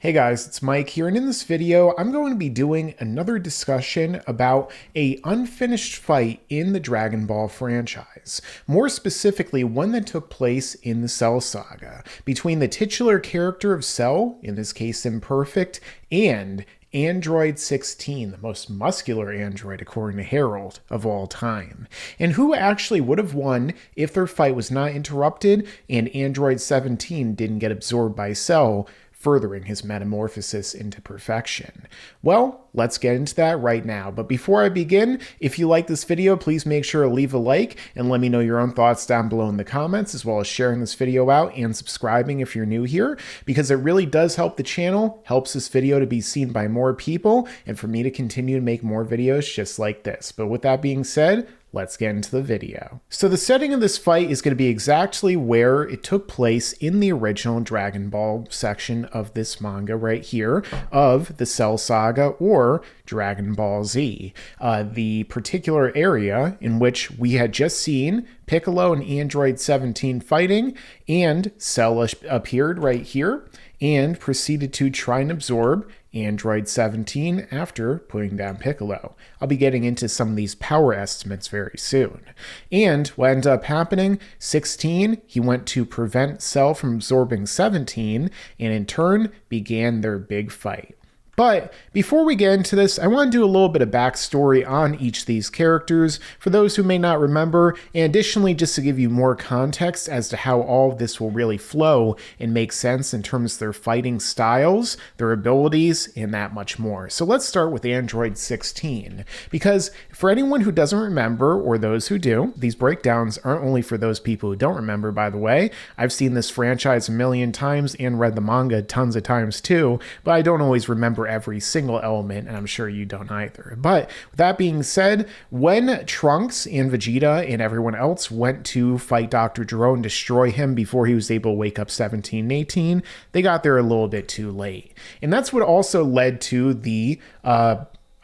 Hey guys, it's Mike here, and in this video, I'm going to be doing another discussion about a unfinished fight in the Dragon Ball franchise. More specifically, one that took place in the Cell Saga, between the titular character of Cell, in this case Imperfect, and Android 16, the most muscular android according to Harold of all time. And who actually would have won if their fight was not interrupted and Android 17 didn't get absorbed by Cell, furthering his metamorphosis into perfection? Well, let's get into that right now. But before I begin, if you like this video, please make sure to leave a like and let me know your own thoughts down below in the comments, as well as sharing this video out and subscribing if you're new here, because it really does help the channel, helps this video to be seen by more people, and for me to continue to make more videos just like this. But with that being said, let's get into the video. So the setting of this fight is going to be exactly where it took place in the original Dragon Ball section of this manga right here of the Cell Saga or Dragon Ball Z. The particular area in which we had just seen Piccolo and Android 17 fighting, and Cell appeared right here and proceeded to try and absorb Android 17 after putting down Piccolo. I'll be getting into some of these power estimates very soon. And what ended up happening, 16, he went to prevent Cell from absorbing 17, and in turn began their big fight. But before we get into this, I want to do a little bit of backstory on each of these characters for those who may not remember, and additionally just to give you more context as to how all of this will really flow and make sense in terms of their fighting styles, their abilities, and that much more. So let's start with Android 16, because for anyone who doesn't remember, or those who do, these breakdowns aren't only for those people who don't remember, by the way. I've seen this franchise a million times and read the manga tons of times too, but I don't always remember every single element, and I'm sure you don't either. But with that being said, when Trunks and Vegeta and everyone else went to fight Dr. Gero and destroy him before he was able to wake up 17 and 18, they got there a little bit too late. And that's what also led to the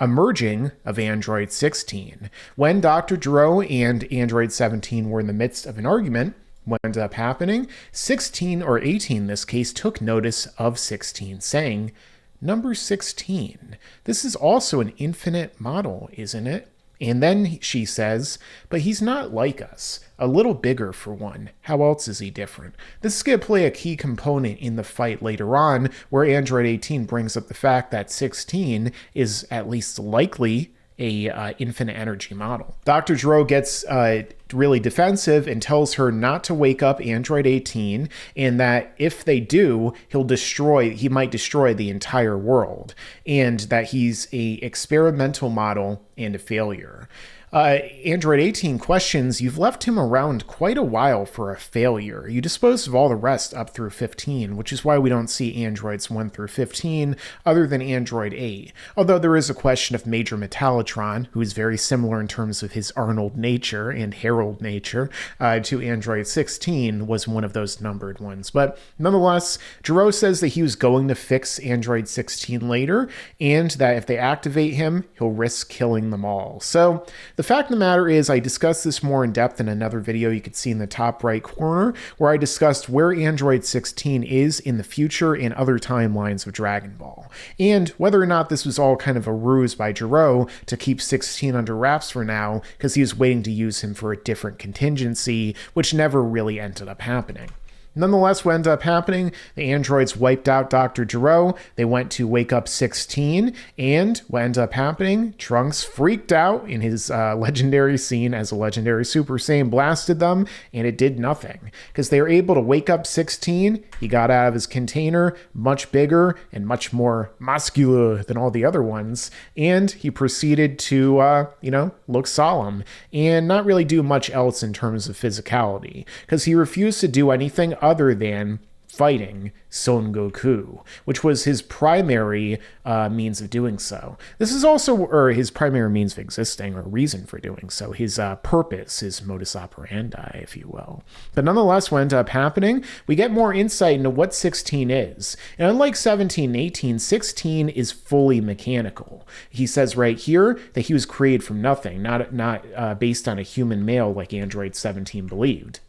emerging of Android 16. When Dr. Gero and Android 17 were in the midst of an argument, what ended up happening, 16 or 18 in this case took notice of 16, saying, "Number 16, this is also an infinite model, isn't it?" And then she says, "But he's not like us. A little bigger for one. How else is he different?" This is going to play a key component in the fight later on, where Android 18 brings up the fact that 16 is at least likely a infinite energy model. Dr. Gero gets really defensive and tells her not to wake up Android 18, and that if they do, he might destroy the entire world, and that he's a experimental model and a failure. Android 18 questions, "You've left him around quite a while for a failure. You disposed of all the rest up through 15, which is why we don't see Androids 1 through 15 other than Android 8. Although there is a question of Major Metallotron, who is very similar in terms of his Arnold nature and Harold nature, to Android 16, was one of those numbered ones. But nonetheless, Gero says that he was going to fix Android 16 later, and that if they activate him, he'll risk killing them all. So the fact of the matter is, I discussed this more in depth in another video you could see in the top right corner, where I discussed where Android 16 is in the future and other timelines of Dragon Ball, and whether or not this was all kind of a ruse by Gero to keep 16 under wraps for now, because he was waiting to use him for a different contingency, which never really ended up happening. Nonetheless, what ended up happening, the androids wiped out Dr. Gero, they went to wake up 16, and what ended up happening, Trunks freaked out in his legendary scene as a legendary Super Saiyan blasted them, and it did nothing. Because they were able to wake up 16, he got out of his container, much bigger and much more muscular than all the other ones, and he proceeded to, look solemn, and not really do much else in terms of physicality, because he refused to do anything other than fighting Son Goku, which was his primary means of doing so. This is also, or his primary means of existing, or reason for doing so, his purpose, his modus operandi, if you will. But nonetheless, what ended up happening, we get more insight into what 16 is. And unlike 17 and 18, 16 is fully mechanical. He says right here that he was created from nothing, not based on a human male like Android 17 believed.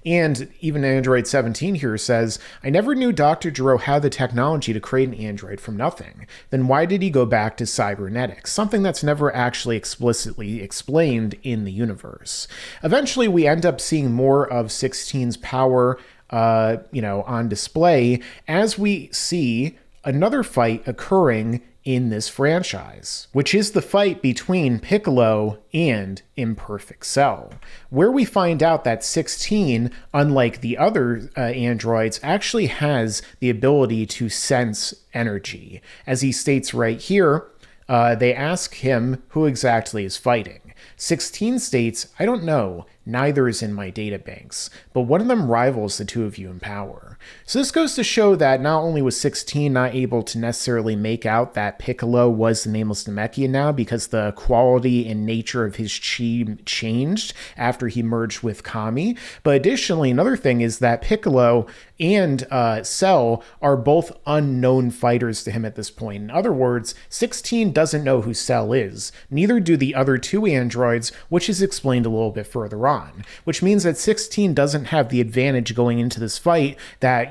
And even Android 17 here says, I never knew Dr. Gero had the technology to create an android from nothing. Then why did he go back to cybernetics? Something that's never actually explicitly explained in the universe. Eventually, we end up seeing more of 16's power on display as we see another fight occurring in this franchise, which is the fight between Piccolo and Imperfect Cell, where we find out that 16, unlike the other androids, actually has the ability to sense energy. As he states right here, they ask him who exactly is fighting. 16 states, I don't know, neither is in my databanks, but one of them rivals the two of you in power. So this goes to show that not only was 16 not able to necessarily make out that Piccolo was the nameless Namekian now because the quality and nature of his chi changed after he merged with Kami, but additionally another thing is that Piccolo and Cell are both unknown fighters to him at this point. In other words, 16 doesn't know who Cell is. Neither do the other two androids, which is explained a little bit further on, which means that 16 doesn't have the advantage going into this fight that,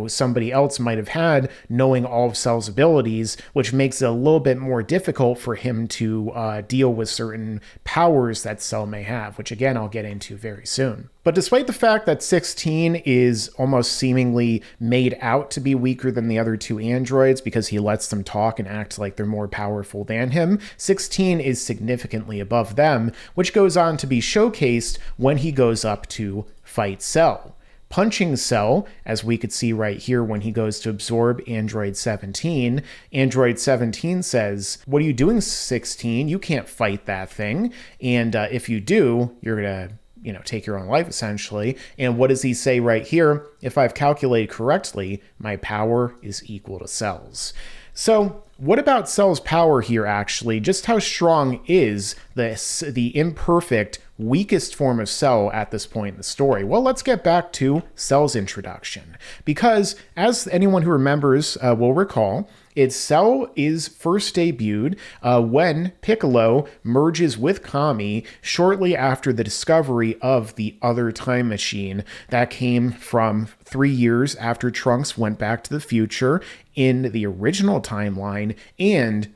somebody else might have had knowing all of Cell's abilities, which makes it a little bit more difficult for him to deal with certain powers that Cell may have, which again, I'll get into very soon. But despite the fact that 16 is almost seemingly made out to be weaker than the other two androids because he lets them talk and act like they're more powerful than him, 16 is significantly above them, which goes on to be showcased when he goes up to fight Cell. Punching Cell, as we could see right here when he goes to absorb Android 17, Android 17 says, what are you doing, 16? You can't fight that thing. And if you do, you're going to take your own life, essentially. And what does he say right here? If I've calculated correctly, my power is equal to Cell's. So what about Cell's power here, actually? Just how strong is the imperfect, weakest form of Cell at this point in the story? Well, let's get back to Cell's introduction. Because, as anyone who remembers will recall, Cell is first debuted when Piccolo merges with Kami shortly after the discovery of the other time machine that came from 3 years after Trunks went back to the future in the original timeline and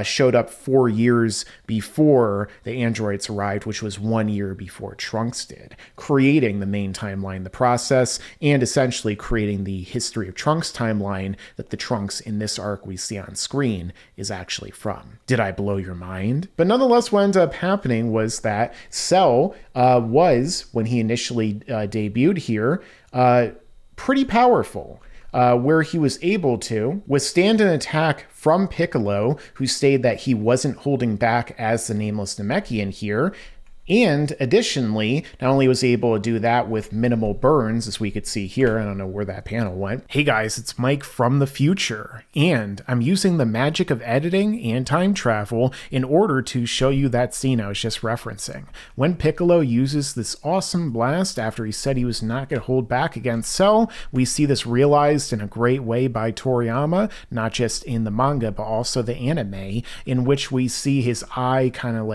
showed up 4 years before the androids arrived, which was 1 year before Trunks did, creating the main timeline, the process, and essentially creating the history of Trunks timeline that the Trunks in this arc we see on screen is actually from. Did I blow your mind? But nonetheless, what ended up happening was that Cell was, when he initially debuted here, pretty powerful. Where he was able to withstand an attack from Piccolo, who stated that he wasn't holding back as the nameless Namekian here. And additionally, not only was he able to do that with minimal burns, as we could see here, I don't know where that panel went. Hey guys, it's Mike from the future, and I'm using the magic of editing and time travel in order to show you that scene I was just referencing. When Piccolo uses this awesome blast after he said he was not going to hold back against Cell, we see this realized in a great way by Toriyama, not just in the manga, but also the anime, in which we see his eye kind of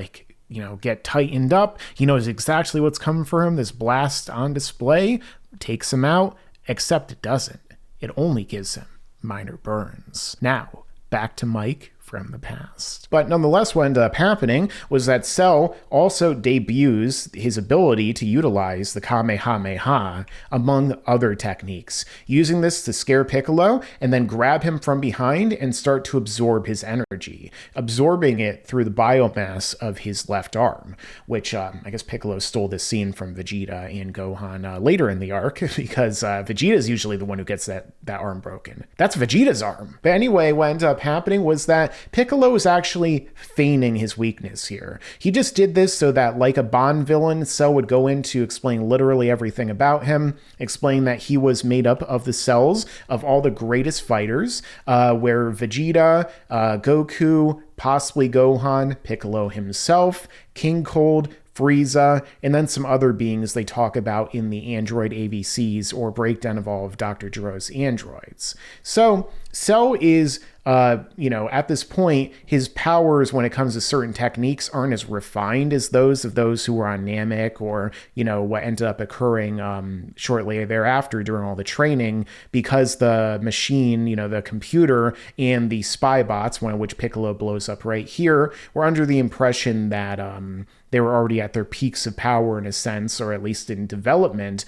get tightened up. He knows exactly what's coming for him. This blast on display takes him out, except it doesn't. It only gives him minor burns. Now, back to Mike from the past. But nonetheless, what ended up happening was that Cell also debuts his ability to utilize the Kamehameha, among other techniques, using this to scare Piccolo and then grab him from behind and start to absorb his energy, absorbing it through the biomass of his left arm, which I guess Piccolo stole this scene from Vegeta and Gohan later in the arc, because Vegeta is usually the one who gets that arm broken. That's Vegeta's arm. But anyway, what ended up happening was that Piccolo is actually feigning his weakness here. He just did this so that, like a Bond villain, Cell would go in to explain literally everything about him, explain that he was made up of the cells of all the greatest fighters, where Vegeta, Goku, possibly Gohan, Piccolo himself, King Cold, Frieza, and then some other beings they talk about in the Android ABCs or breakdown of all of Dr. Gero's androids. So Cell is at this point, his powers when it comes to certain techniques aren't as refined as those of those who were on Namek, or, what ended up occurring shortly thereafter during all the training, because the machine, the computer and the spy bots, one of which Piccolo blows up right here, were under the impression that they were already at their peaks of power in a sense, or at least in development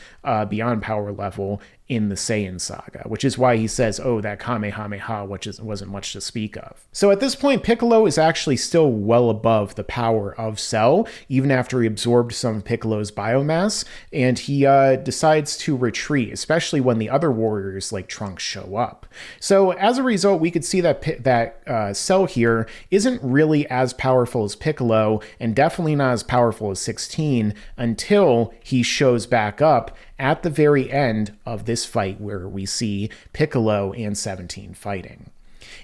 beyond power level in the Saiyan saga, which is why he says, oh, that Kamehameha, which wasn't much to speak of. So at this point, Piccolo is actually still well above the power of Cell, even after he absorbed some of Piccolo's biomass, and he decides to retreat, especially when the other warriors like Trunks show up. So as a result, we could see that Cell here isn't really as powerful as Piccolo, and definitely not as powerful as 16 until he shows back up at the very end of this fight where we see Piccolo and 17 fighting.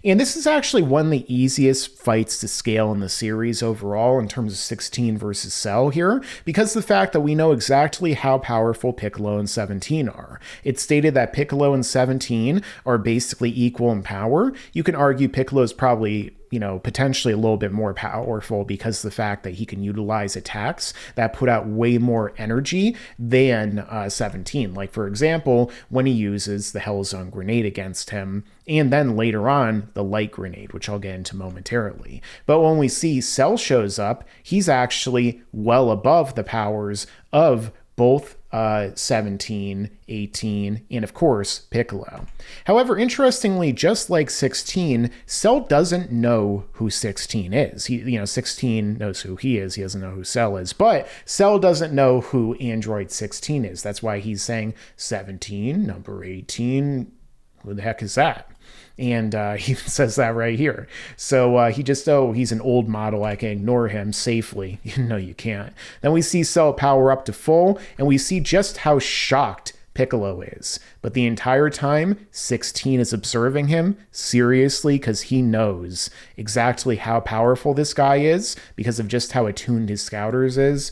And this is actually one of the easiest fights to scale in the series overall in terms of 16 versus Cell here, because of the fact that we know exactly how powerful Piccolo and 17 are. It's stated that Piccolo and 17 are basically equal in power. You can argue Piccolo's probably potentially a little bit more powerful because of the fact that he can utilize attacks that put out way more energy than 17. Like, for example, when he uses the Hell Zone grenade against him, and then later on, the light grenade, which I'll get into momentarily. But when we see Cell shows up, he's actually well above the powers of both 17, 18, and of course, Piccolo. However, interestingly, just like 16, Cell doesn't know who 16 is. 16 knows who he is. He doesn't know who Cell is. But Cell doesn't know who Android 16 is. That's why he's saying 17, number 18, who the heck is that? And he says that right here. So he just, he's an old model. I can ignore him safely. No, you can't. Then we see Cell power up to full, and we see just how shocked Piccolo is. But the entire time, 16 is observing him seriously because he knows exactly how powerful this guy is because of just how attuned his scouters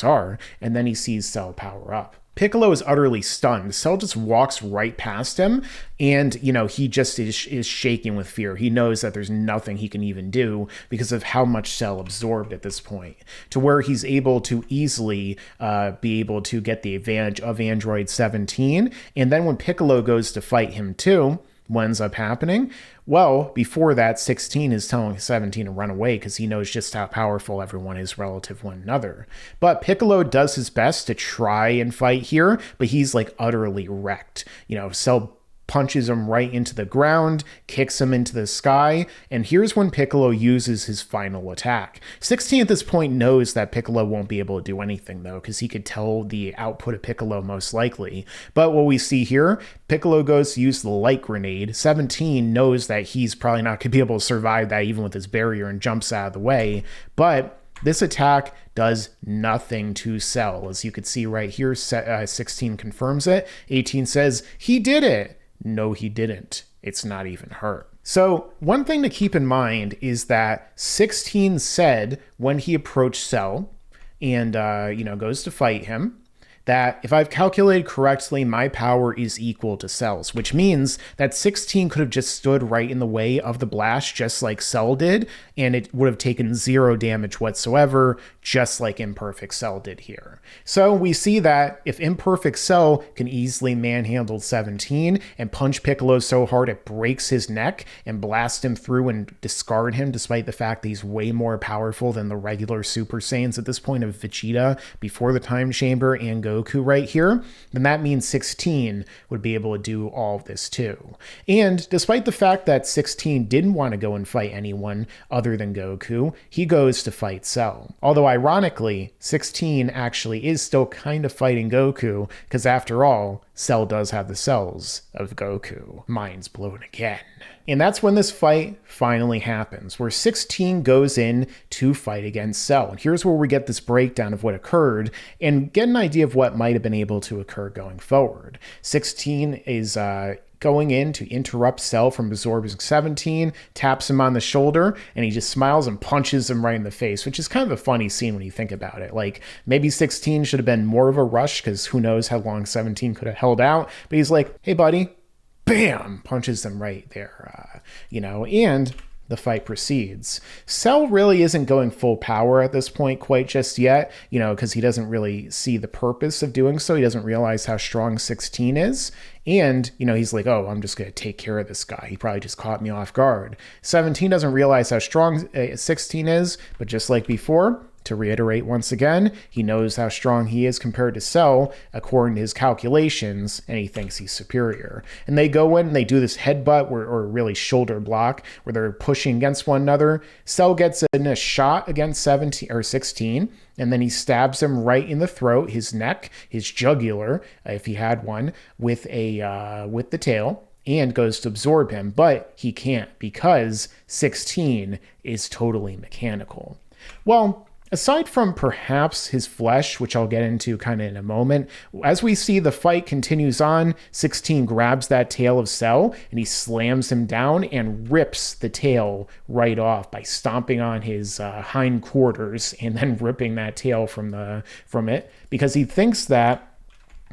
are. And then he sees Cell power up. Piccolo is utterly stunned. Cell just walks right past him, and, he just is shaking with fear. He knows that there's nothing he can even do because of how much Cell absorbed at this point, to where he's able to easily be able to get the advantage of Android 17. And then when Piccolo goes to fight him too, what ends up happening? Well, before that, 16 is telling 17 to run away because he knows just how powerful everyone is relative to one another. But Piccolo does his best to try and fight here, but he's like utterly wrecked. Cell punches him right into the ground, kicks him into the sky, and here's when Piccolo uses his final attack. 16 at this point knows that Piccolo won't be able to do anything though, because he could tell the output of Piccolo most likely. But what we see here, Piccolo goes to use the light grenade. 17 knows that he's probably not going to be able to survive that even with his barrier and jumps out of the way, but this attack does nothing to Cell. As you can see right here, 16 confirms it. 18 says, he did it. No, he didn't. It's not even hurt. So one thing to keep in mind is that 16 said when he approached Cell and, goes to fight him, that if I've calculated correctly, my power is equal to Cell's, which means that 16 could have just stood right in the way of the blast just like Cell did, and it would have taken 0 damage whatsoever, just like Imperfect Cell did here. So we see that if Imperfect Cell can easily manhandle 17 and punch Piccolo so hard it breaks his neck and blast him through and discard him, despite the fact that he's way more powerful than the regular Super Saiyans at this point of Vegeta before the Time Chamber and Goku right here, then that means 16 would be able to do all of this too. And despite the fact that 16 didn't want to go and fight anyone other than Goku, he goes to fight Cell. Although ironically, 16 actually is still kind of fighting Goku, because after all, Cell does have the cells of Goku. Mind's blown again. And that's when this fight finally happens, where 16 goes in to fight against Cell. And here's where we get this breakdown of what occurred and get an idea of what might have been able to occur going forward. 16 is going in to interrupt Cell from absorbing 17, taps him on the shoulder, and he just smiles and punches him right in the face, which is kind of a funny scene when you think about it. Like, maybe 16 should have been more of a rush, because who knows how long 17 could have held out, but he's like, hey buddy, bam, punches them right there, and the fight proceeds. Cell really isn't going full power at this point quite just yet, because he doesn't really see the purpose of doing so. He doesn't realize how strong 16 is. And, he's like, oh, I'm just going to take care of this guy. He probably just caught me off guard. 17 doesn't realize how strong 16 is, but just like before, to reiterate once again, he knows how strong he is compared to Cell according to his calculations, and he thinks he's superior. And they go in and they do this headbutt or really shoulder block where they're pushing against one another. Cell gets in a shot against 17 or 16, and then he stabs him right in the throat, his neck, his jugular, if he had one, with the tail, and goes to absorb him, but he can't because 16 is totally mechanical. Well, aside from perhaps his flesh, which I'll get into kind of in a moment, as we see the fight continues on, 16 grabs that tail of Cell and he slams him down and rips the tail right off by stomping on his hindquarters and then ripping that tail from it because he thinks that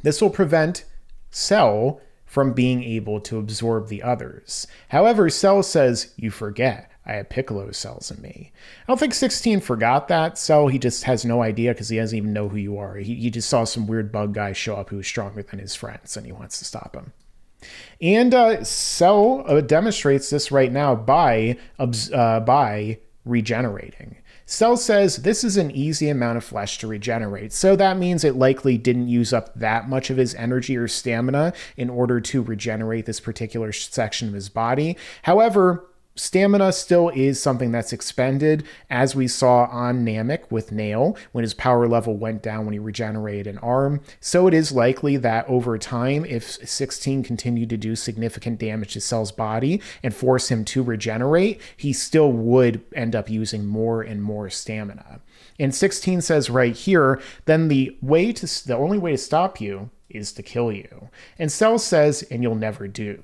this will prevent Cell from being able to absorb the others. However, Cell says, "You forget. I have Piccolo cells in me." I don't think 16 forgot that, so he just has no idea because he doesn't even know who you are. He just saw some weird bug guy show up who was stronger than his friends, and he wants to stop him. And Cell demonstrates this right now by regenerating. Cell says this is an easy amount of flesh to regenerate, so that means it likely didn't use up that much of his energy or stamina in order to regenerate this particular section of his body. However, stamina still is something that's expended, as we saw on Namek with Nail when his power level went down when he regenerated an arm. So it is likely that over time, if 16 continued to do significant damage to Cell's body and force him to regenerate, he still would end up using more and more stamina. And 16 says right here, then the only way to stop you is to kill you. And Cell says, and you'll never do,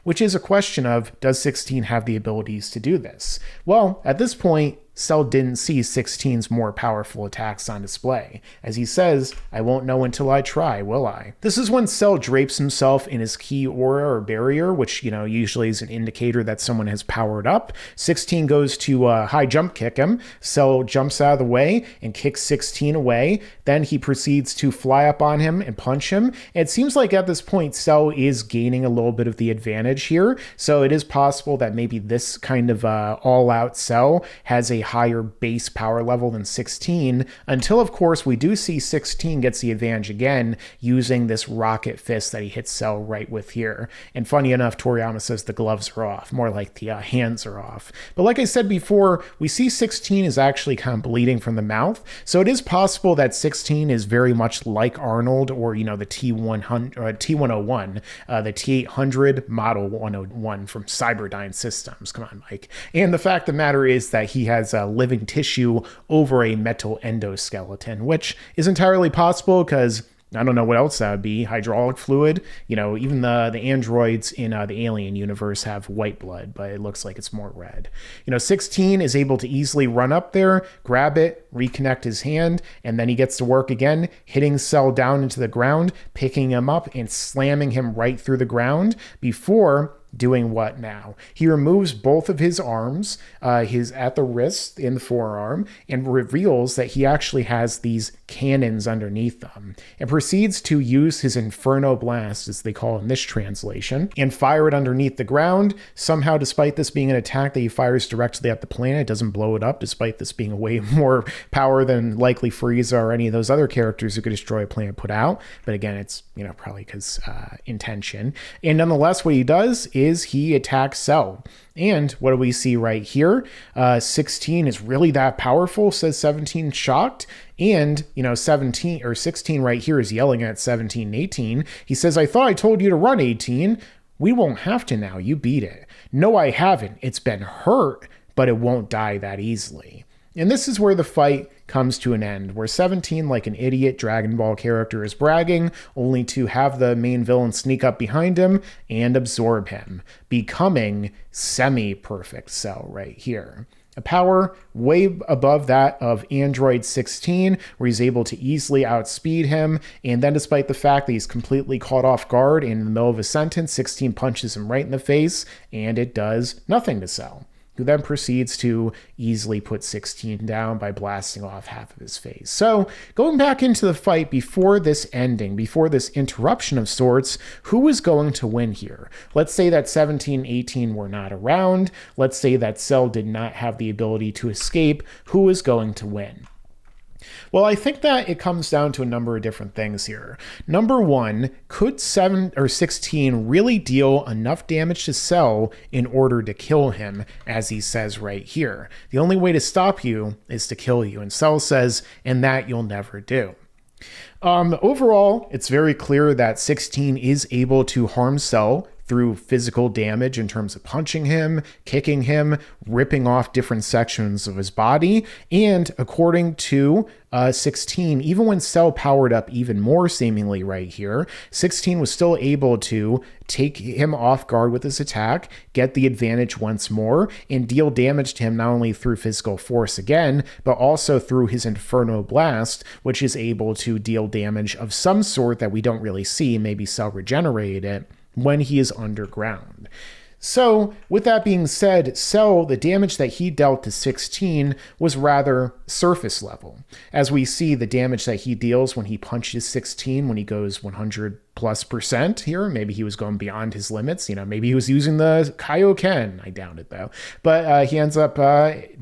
which is a question of, does 16 have the abilities to do this? Well, at this point, Cell didn't see 16's more powerful attacks on display. As he says, I won't know until I try, will I? This is when Cell drapes himself in his key aura or barrier, which, usually is an indicator that someone has powered up. 16 goes to high jump kick him. Cell jumps out of the way and kicks 16 away. Then he proceeds to fly up on him and punch him. It seems like at this point, Cell is gaining a little bit of the advantage here. So it is possible that maybe this kind of all-out Cell has a higher base power level than 16, until of course we do see 16 gets the advantage again using this rocket fist that he hits Cell right with here. And funny enough, Toriyama says the gloves are off, more like the hands are off. But like I said before, we see 16 is actually kind of bleeding from the mouth, so it is possible that 16 is very much like Arnold or the T101, the T800 Model 101 from Cyberdyne Systems. Come on, Mike. And the fact of the matter is that he has living tissue over a metal endoskeleton, which is entirely possible because I don't know what else that would be. Hydraulic fluid. Even the androids in the Alien universe have white blood, but it looks like it's more red. 16 is able to easily run up there, grab it, reconnect his hand, and then he gets to work again, hitting Cell down into the ground, picking him up and slamming him right through the ground before doing what now? He removes both of his arms, his at the wrist and the forearm, and reveals that he actually has these cannons underneath them, and proceeds to use his Inferno Blast, as they call it in this translation, and fire it underneath the ground. Somehow, despite this being an attack that he fires directly at the planet, it doesn't blow it up, despite this being way more power than likely Frieza or any of those other characters who could destroy a planet put out. But again, it's probably because intention. And nonetheless, what he does is he attacks Cell. And what do we see right here? 16 is really that powerful, says 17 shocked. And, 17 or 16 right here is yelling at 17 and 18. He says, I thought I told you to run, 18. We won't have to now. You beat it. No, I haven't. It's been hurt, but it won't die that easily. And this is where the fight comes to an end, where 17, like an idiot Dragon Ball character, is bragging, only to have the main villain sneak up behind him and absorb him, becoming semi-perfect Cell right here. A power way above that of Android 16, where he's able to easily outspeed him. And then despite the fact that he's completely caught off guard in the middle of a sentence, 16 punches him right in the face, and it does nothing to Cell, who then proceeds to easily put 16 down by blasting off half of his face. So going back into the fight before this ending, before this interruption of sorts, who was going to win here? Let's say that 17, 18 were not around. Let's say that Cell did not have the ability to escape. Who is going to win? Well, I think that it comes down to a number of different things here. Number one, could 7 or 16 really deal enough damage to Cell in order to kill him, as he says right here? The only way to stop you is to kill you. And Cell says, and that you'll never do. Overall, it's very clear that 16 is able to harm Cell through physical damage in terms of punching him, kicking him, ripping off different sections of his body. And according to 16, even when Cell powered up even more seemingly right here, 16 was still able to take him off guard with his attack, get the advantage once more, and deal damage to him not only through physical force again, but also through his Inferno Blast, which is able to deal damage of some sort that we don't really see. Maybe Cell regenerated it when he is underground. So, with that being said, Cell, the damage that he dealt to 16 was rather surface level. As we see the damage that he deals when he punches 16, when he goes 100+% here, maybe he was going beyond his limits, maybe he was using the Kaioken, I doubt it though. But he ends up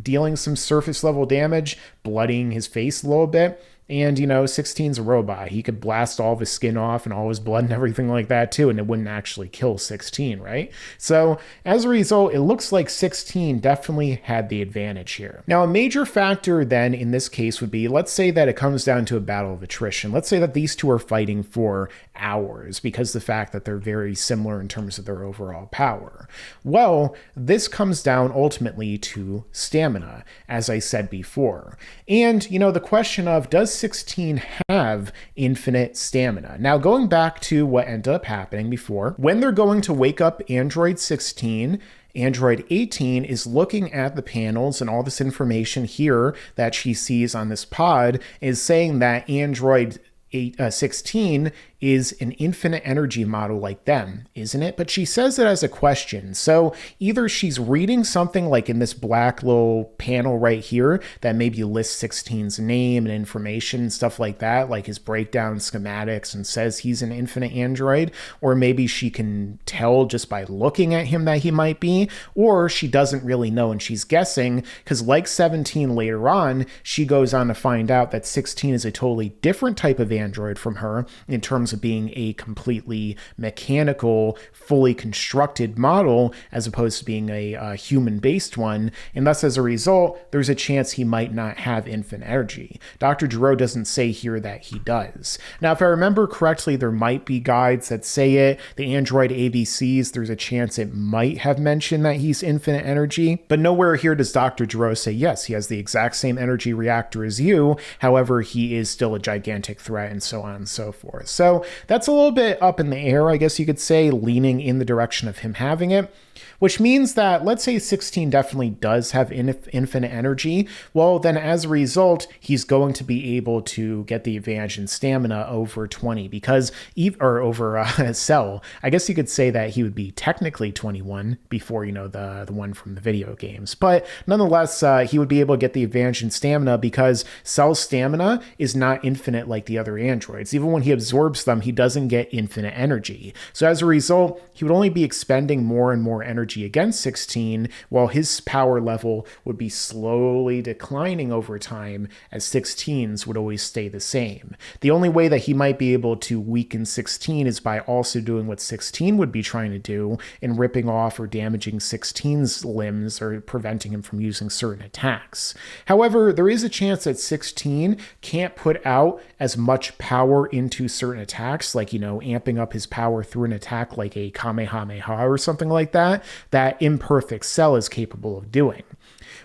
dealing some surface level damage, bloodying his face a little bit. And, 16's a robot. He could blast all of his skin off and all his blood and everything like that too, and it wouldn't actually kill 16, right? So as a result, it looks like 16 definitely had the advantage here. Now, a major factor then in this case would be, let's say that it comes down to a battle of attrition. Let's say that these two are fighting for hours because the fact that they're very similar in terms of their overall power. Well, this comes down ultimately to stamina, as I said before. And, the question of, does 16 have infinite stamina? Now, going back to what ended up happening before, when they're going to wake up Android 16, Android 18 is looking at the panels, and all this information here that she sees on this pod is saying that Android 16 is an infinite energy model like them, isn't it? But she says it as a question. So either she's reading something like in this black little panel right here that maybe lists 16's name and information and stuff like that, like his breakdown schematics, and says he's an infinite android, or maybe she can tell just by looking at him that he might be, or she doesn't really know and she's guessing, because like 17 later on, she goes on to find out that 16 is a totally different type of android from her in terms of being a completely mechanical, fully constructed model as opposed to being a human-based one, and thus as a result, there's a chance he might not have infinite energy. Dr. Giro doesn't say here that he does. Now, if I remember correctly, there might be guides that say it. The Android ABCs, there's a chance it might have mentioned that he's infinite energy, but nowhere here does Dr. Giro say, yes, he has the exact same energy reactor as you, however, he is still a gigantic threat, and so on and so forth. So that's a little bit up in the air, I guess you could say, leaning in the direction of him having it, which means that let's say 16 definitely does have infinite energy. Well, then as a result, he's going to be able to get the advantage in stamina over 20 because, or over Cell. I guess you could say that he would be technically 21 before, the one from the video games. But nonetheless, he would be able to get the advantage in stamina because Cell's stamina is not infinite like the other androids. Even when he absorbs them, he doesn't get infinite energy. So as a result, he would only be expending more and more energy against 16, while his power level would be slowly declining over time as 16's would always stay the same. The only way that he might be able to weaken 16 is by also doing what 16 would be trying to do and ripping off or damaging 16's limbs or preventing him from using certain attacks. However, there is a chance that 16 can't put out as much power into certain attacks attacks, like, amping up his power through an attack like a Kamehameha or something like that, that Imperfect Cell is capable of doing.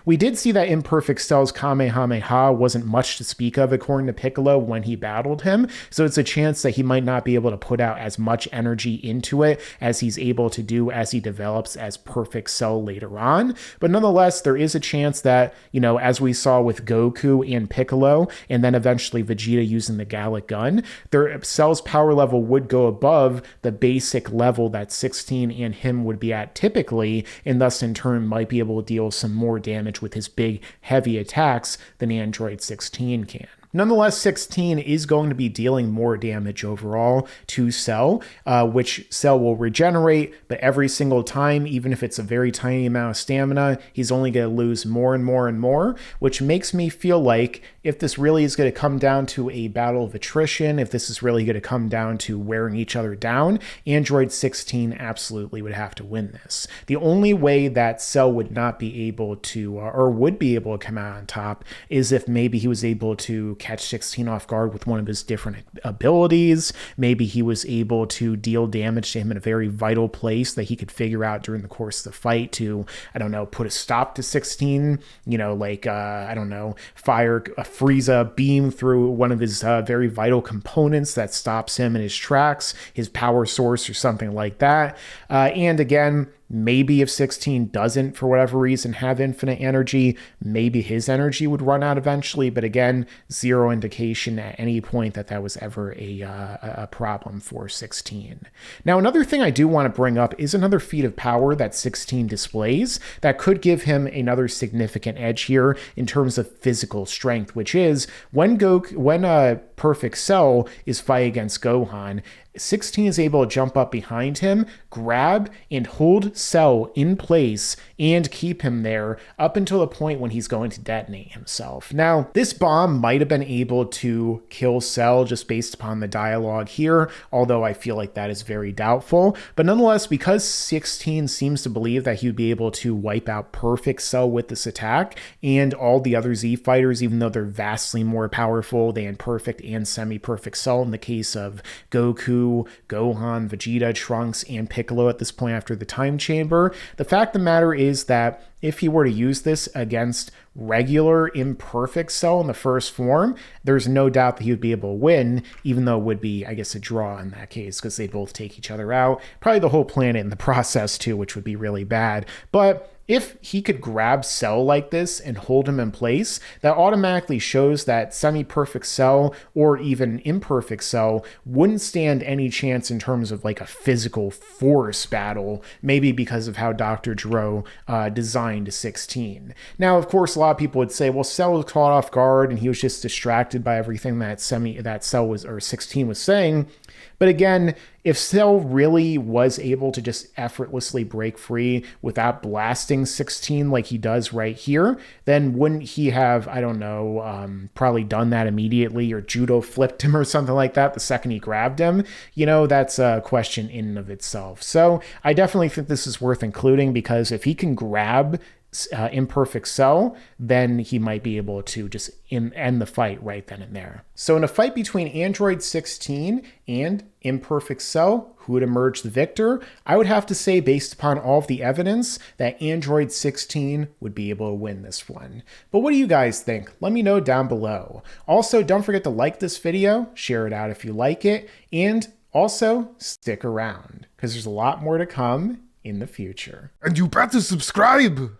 We did see that Imperfect Cell's Kamehameha wasn't much to speak of, according to Piccolo, when he battled him, so it's a chance that he might not be able to put out as much energy into it as he's able to do as he develops as Perfect Cell later on. But nonetheless, there is a chance that, as we saw with Goku and Piccolo, and then eventually Vegeta using the Gallic Gun, their Cell's power level would go above the basic level that 16 and him would be at typically, and thus in turn might be able to deal some more damage with his big, heavy attacks than Android 16 can. Nonetheless, 16 is going to be dealing more damage overall to Cell, which Cell will regenerate, but every single time, even if it's a very tiny amount of stamina, he's only going to lose more and more and more, which makes me feel like if this really is going to come down to a battle of attrition, if this is really going to come down to wearing each other down, Android 16 absolutely would have to win this. The only way that Cell would not be able to, or would be able to come out on top, is if maybe he was able to catch 16 off guard with one of his different abilities. Maybe he was able to deal damage to him in a very vital place that he could figure out during the course of the fight to, put a stop to 16, fire a Frieza beam through one of his very vital components that stops him in his tracks, his power source or something like that. And again, maybe if 16 doesn't, for whatever reason, have infinite energy, maybe his energy would run out eventually. But again, zero indication at any point that that was ever a problem for 16. Now, another thing I do want to bring up is another feat of power that 16 displays that could give him another significant edge here in terms of physical strength, which is when Perfect Cell is fighting against Gohan, 16 is able to jump up behind him, grab and hold Cell in place and keep him there up until the point when he's going to detonate himself. Now, this bomb might have been able to kill Cell just based upon the dialogue here, although I feel like that is very doubtful. But nonetheless, because 16 seems to believe that he would be able to wipe out Perfect Cell with this attack, and all the other Z fighters, even though they're vastly more powerful than Perfect and Semi-Perfect Cell in the case of Goku, Gohan, Vegeta, Trunks, and Piccolo at this point after the time chamber. The fact of the matter is that if he were to use this against regular Imperfect Cell in the first form, there's no doubt that he would be able to win, even though it would be, I guess, a draw in that case, because they both take each other out. Probably the whole planet in the process, too, which would be really bad. But if he could grab Cell like this and hold him in place, that automatically shows that Semi-Perfect Cell or even Imperfect Cell wouldn't stand any chance in terms of like a physical force battle, maybe because of how Dr. Gero designed 16. Now, of course, a lot of people would say, well, Cell was caught off guard and he was just distracted by everything that 16 was saying. But again, if Cell really was able to just effortlessly break free without blasting 16 like he does right here, then wouldn't he have, probably done that immediately or judo flipped him or something like that the second he grabbed him? That's a question in and of itself. So I definitely think this is worth including, because if he can grab Imperfect Cell, then he might be able to just end the fight right then and there. So in a fight between Android 16 and Imperfect Cell, who would emerge the victor? I would have to say, based upon all of the evidence, that Android 16 would be able to win this one. But what do you guys think? Let me know down below. Also, don't forget to like this video, share it out if you like it, and also stick around, because there's a lot more to come in the future. And you better subscribe!